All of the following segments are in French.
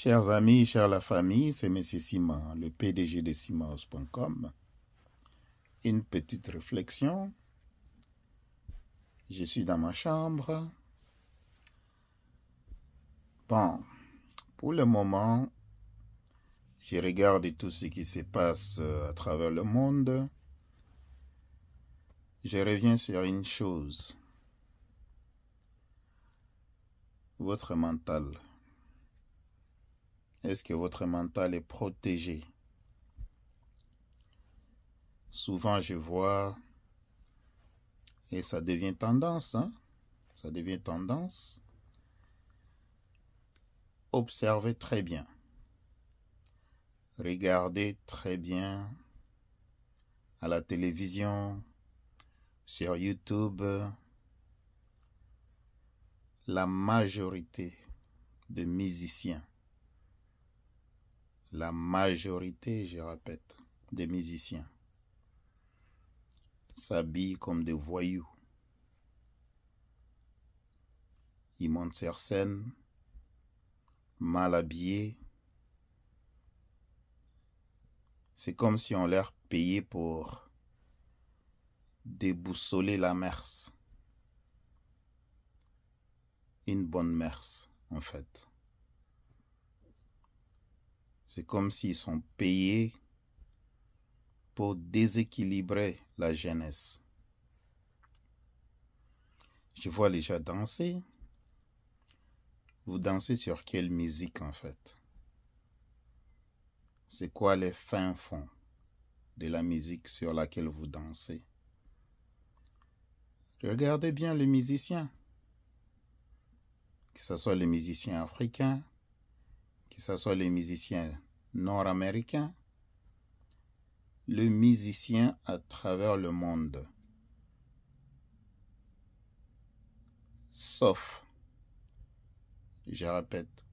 Chers amis, chère la famille, c'est M. Simon, le PDG de Simhouse.com. Une petite réflexion. Je suis dans ma chambre. Bon, pour le moment, je regarde tout ce qui se passe à travers le monde. Je reviens sur une chose. Votre mental. Est-ce que votre mental est protégé? Souvent, je vois, et ça devient tendance, ça devient tendance. Observez très bien. Regardez très bien à la télévision, sur YouTube. La majorité de musiciens, la majorité, je répète, des musiciens s'habillent comme des voyous. Ils montent sur scène, mal habillés. C'est comme si on leur payait pour déboussoler la mers. Une bonne mers, en fait. C'est comme s'ils sont payés pour déséquilibrer la jeunesse. Je vois les gens danser. Vous dansez sur quelle musique, en fait? C'est quoi les fins fonds de la musique sur laquelle vous dansez? Regardez bien les musiciens. Que ce soit les musiciens africains, que ce soit les musiciens nord-américains, le musicien à travers le monde. Sauf, je répète,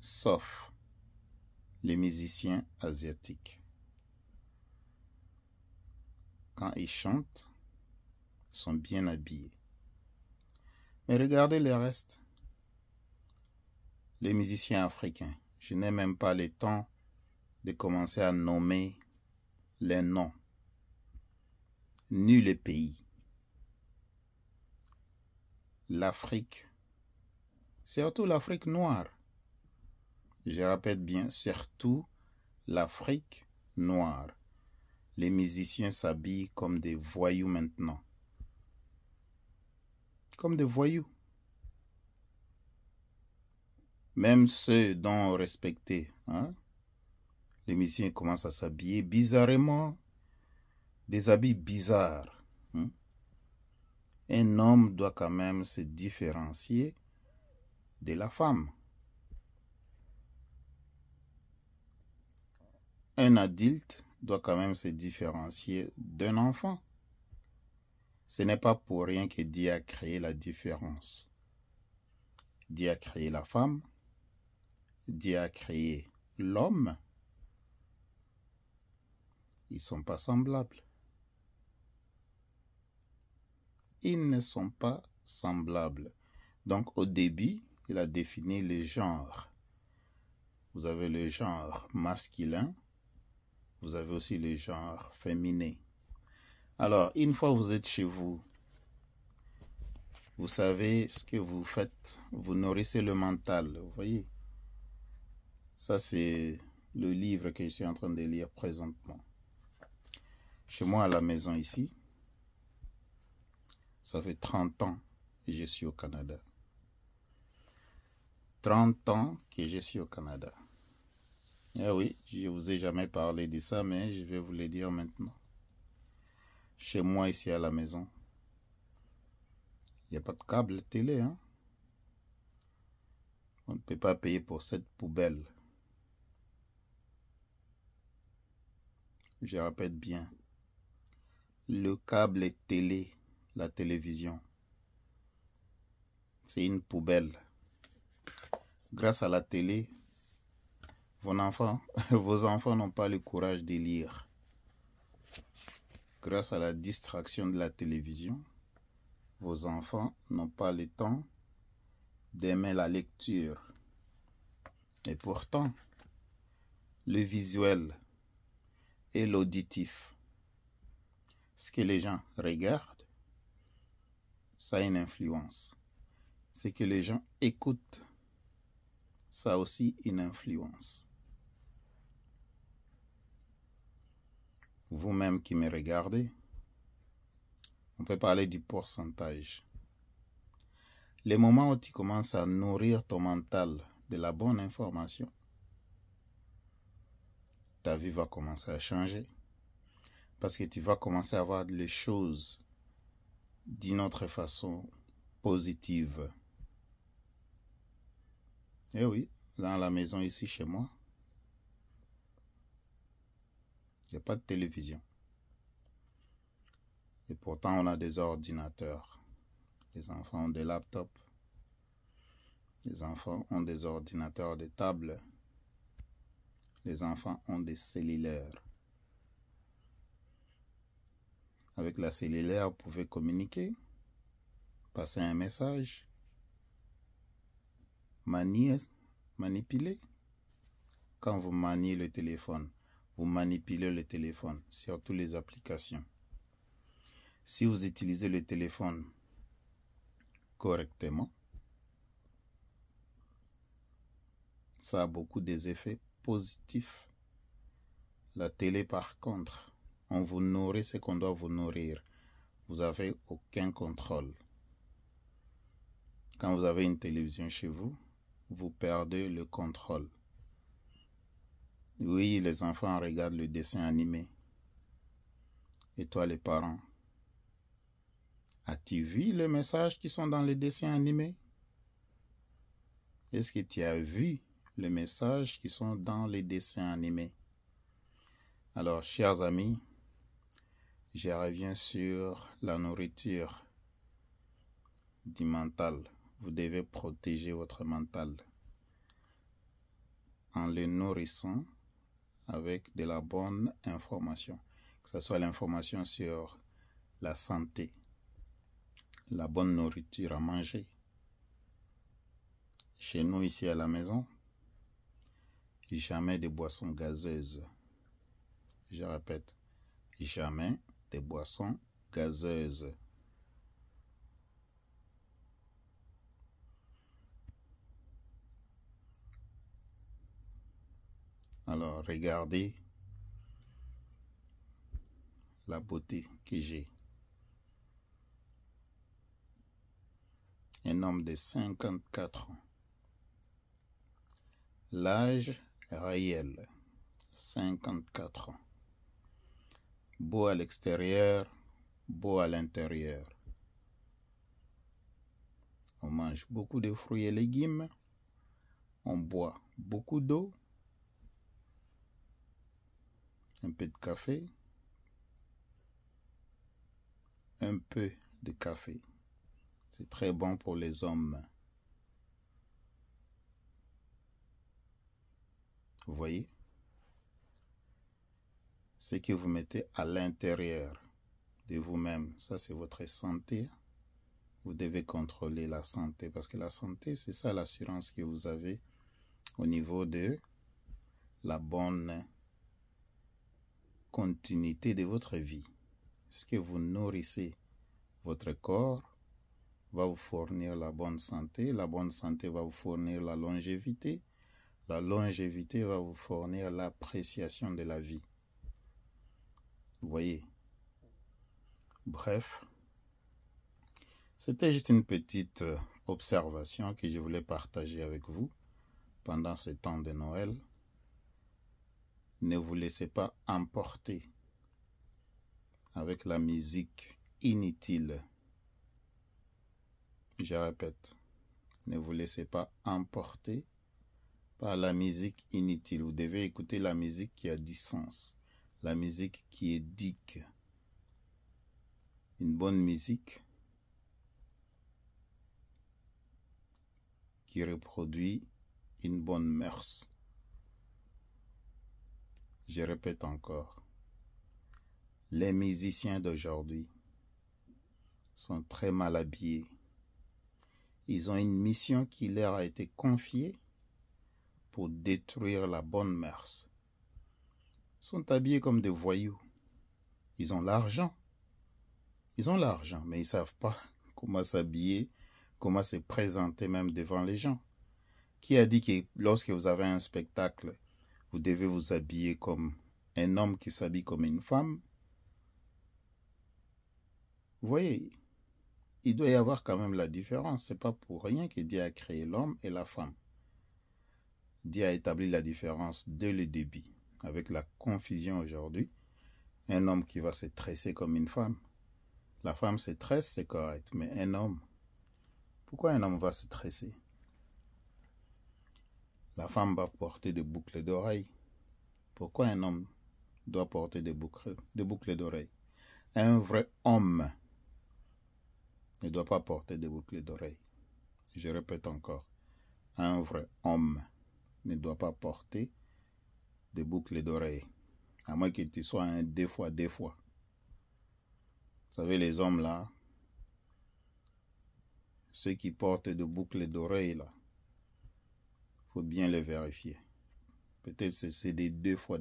sauf les musiciens asiatiques. Quand ils chantent, ils sont bien habillés. Mais regardez le reste. Les musiciens africains, je n'ai même pas le temps de commencer à nommer les noms, ni les pays. L'Afrique, surtout l'Afrique noire. Je répète bien, surtout l'Afrique noire. Les musiciens s'habillent comme des voyous maintenant. Comme des voyous. Même ceux dont on respectait, les musiciens commencent à s'habiller bizarrement, des habits bizarres. Un homme doit quand même se différencier de la femme. Un adulte doit quand même se différencier d'un enfant. Ce n'est pas pour rien que Dieu a créé la différence. Dieu a créé la femme. Dieu a créé l'homme. Ils ne sont pas semblables. Ils ne sont pas semblables. Donc au début, il a défini les genres. Vous avez le genre masculin. Vous avez aussi le genre féminin. Alors, une fois que vous êtes chez vous, vous savez ce que vous faites. Vous nourrissez le mental. Vous voyez? Ça, c'est le livre que je suis en train de lire présentement. Chez moi, à la maison ici, ça fait 30 ans que je suis au Canada. 30 ans que je suis au Canada. Eh oui, je ne vous ai jamais parlé de ça, mais je vais vous le dire maintenant. Chez moi, ici à la maison, il n'y a pas de câble télé. On ne peut pas payer pour cette poubelle. Je répète bien. Le câble télé, la télévision, c'est une poubelle. Grâce à la télé, vos enfants n'ont pas le courage de lire. Grâce à la distraction de la télévision, vos enfants n'ont pas le temps d'aimer la lecture. Et pourtant, le visuel et l'auditif, ce que les gens regardent, ça a une influence. Ce que les gens écoutent, ça a aussi une influence. Vous-même qui me regardez, on peut parler du pourcentage. Les moments où tu commences à nourrir ton mental de la bonne information, ta vie va commencer à changer. Parce que tu vas commencer à voir les choses d'une autre façon positive. Eh oui, dans la maison ici chez moi, il n'y a pas de télévision. Et pourtant, on a des ordinateurs. Les enfants ont des laptops. Les enfants ont des ordinateurs de table. Les enfants ont des cellulaires. Avec la cellulaire, vous pouvez communiquer, passer un message, manipuler. Quand vous maniez le téléphone, vous manipulez le téléphone sur toutes les applications. Si vous utilisez le téléphone correctement, ça a beaucoup d'effets positifs. La télé, par contre, on vous nourrit ce qu'on doit vous nourrir. Vous n'avez aucun contrôle. Quand vous avez une télévision chez vous, vous perdez le contrôle. Oui, les enfants regardent le dessin animé. Et toi, les parents, as-tu vu les messages qui sont dans les dessins animés? Est-ce que tu as vu les messages qui sont dans les dessins animés? Alors, chers amis, je reviens sur la nourriture du mental. Vous devez protéger votre mental en le nourrissant avec de la bonne information, que ce soit l'information sur la santé, la bonne nourriture à manger. Chez nous, ici à la maison, jamais de boissons gazeuses. Je répète, jamais de boissons gazeuses. Alors, regardez la beauté que j'ai. Un homme de 54 ans. L'âge réel, 54 ans. Beau à l'extérieur, beau à l'intérieur. On mange beaucoup de fruits et légumes. On boit beaucoup d'eau. Un peu de café. Un peu de café. C'est très bon pour les hommes. Vous voyez? Ce que vous mettez à l'intérieur de vous-même, ça c'est votre santé. Vous devez contrôler la santé parce que la santé, c'est ça l'assurance que vous avez au niveau de la bonne continuité de votre vie. Ce que vous nourrissez votre corps va vous fournir la bonne santé va vous fournir la longévité va vous fournir l'appréciation de la vie. Vous voyez? Bref, c'était juste une petite observation que je voulais partager avec vous pendant ce temps de Noël. Ne vous laissez pas emporter avec la musique inutile. Je répète, ne vous laissez pas emporter par la musique inutile. Vous devez écouter la musique qui a du sens, la musique qui éduque. Une bonne musique qui reproduit une bonne mœurs. Je répète encore, les musiciens d'aujourd'hui sont très mal habillés. Ils ont une mission qui leur a été confiée pour détruire la bonne mœurs. Ils sont habillés comme des voyous. Ils ont l'argent. Ils ont l'argent, mais ils ne savent pas comment s'habiller, comment se présenter même devant les gens. Qui a dit que lorsque vous avez un spectacle, vous devez vous habiller comme un homme qui s'habille comme une femme? Vous voyez, il doit y avoir quand même la différence. Ce n'est pas pour rien que Dieu a créé l'homme et la femme. Dieu a établi la différence dès le début. Avec la confusion aujourd'hui, un homme qui va se tresser comme une femme. La femme se tresse, c'est correct, mais un homme, pourquoi un homme va se tresser? La femme va porter des boucles d'oreilles. Pourquoi un homme doit porter des boucles d'oreilles? Un vrai homme ne doit pas porter des boucles d'oreilles. Je répète encore, un vrai homme ne doit pas porter des boucles d'oreilles, à moins qu'il te soit un deux fois. Vous savez, les hommes là, ceux qui portent des boucles d'oreilles là, faut bien les vérifier. Peut-être c'est des deux fois.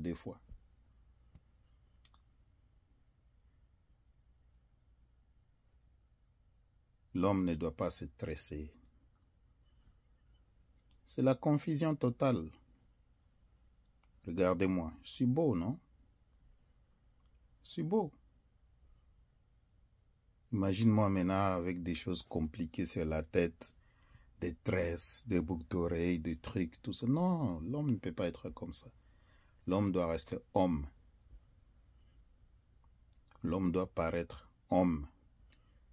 L'homme ne doit pas se tresser. C'est la confusion totale. Regardez-moi, je suis beau, non? Je suis beau. Imagine-moi maintenant avec des choses compliquées sur la tête, des tresses, des boucles d'oreilles, des trucs, tout ça. Non, l'homme ne peut pas être comme ça. L'homme doit rester homme. L'homme doit paraître homme.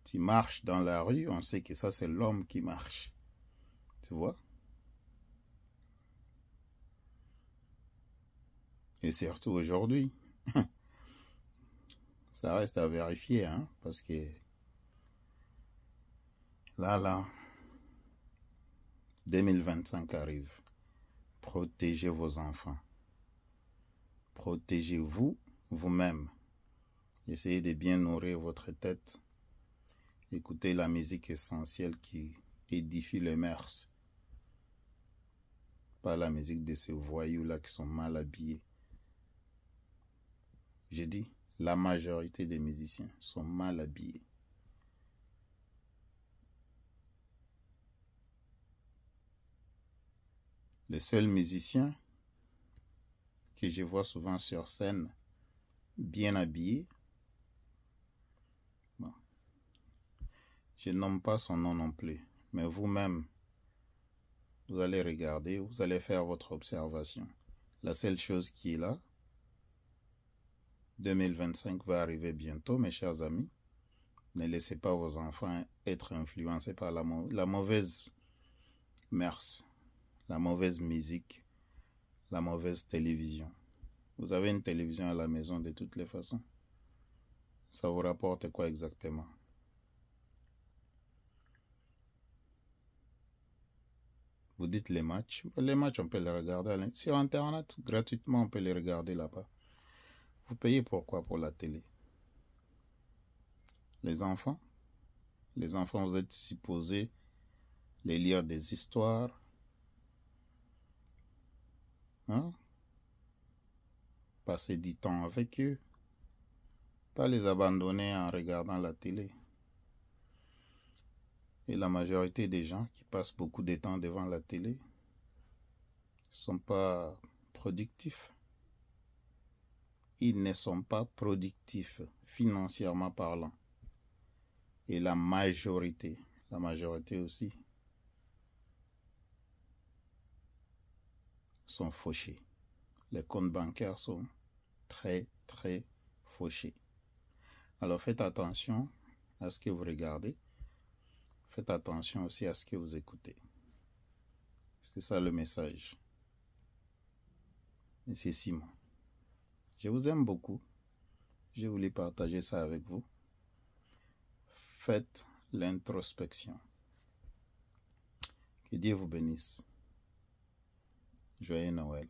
Tu marches dans la rue, on sait que ça c'est l'homme qui marche. Tu vois? Et surtout aujourd'hui. Ça reste à vérifier, hein, parce que là, 2025 arrive. Protégez vos enfants. Protégez-vous vous-même. Essayez de bien nourrir votre tête. Écoutez la musique essentielle qui édifie les mœurs. Pas la musique de ces voyous-là qui sont mal habillés. J'ai dit, la majorité des musiciens sont mal habillés. Le seul musicien que je vois souvent sur scène, bien habillé, bon, je ne nomme pas son nom non plus, mais vous-même, vous allez regarder, vous allez faire votre observation. La seule chose qui est là, 2025 va arriver bientôt, mes chers amis. Ne laissez pas vos enfants être influencés par la mauvaise mœurs, la mauvaise musique, la mauvaise télévision. Vous avez une télévision à la maison de toutes les façons. Ça vous rapporte quoi exactement? Vous dites les matchs. Les matchs, on peut les regarder sur Internet. Gratuitement, on peut les regarder là-bas. Vous payez pourquoi pour la télé? Les enfants, vous êtes supposés les lire des histoires. Hein? Passer du temps avec eux. Pas les abandonner en regardant la télé. Et la majorité des gens qui passent beaucoup de temps devant la télé ne sont pas productifs. Ils ne sont pas productifs financièrement parlant. Et la majorité aussi, sont fauchés. Les comptes bancaires sont très fauchés. Alors faites attention à ce que vous regardez. Faites attention aussi à ce que vous écoutez. C'est ça le message. Et c'est Simon. Je vous aime beaucoup. Je voulais partager ça avec vous. Faites l'introspection. Que Dieu vous bénisse. Joyeux Noël.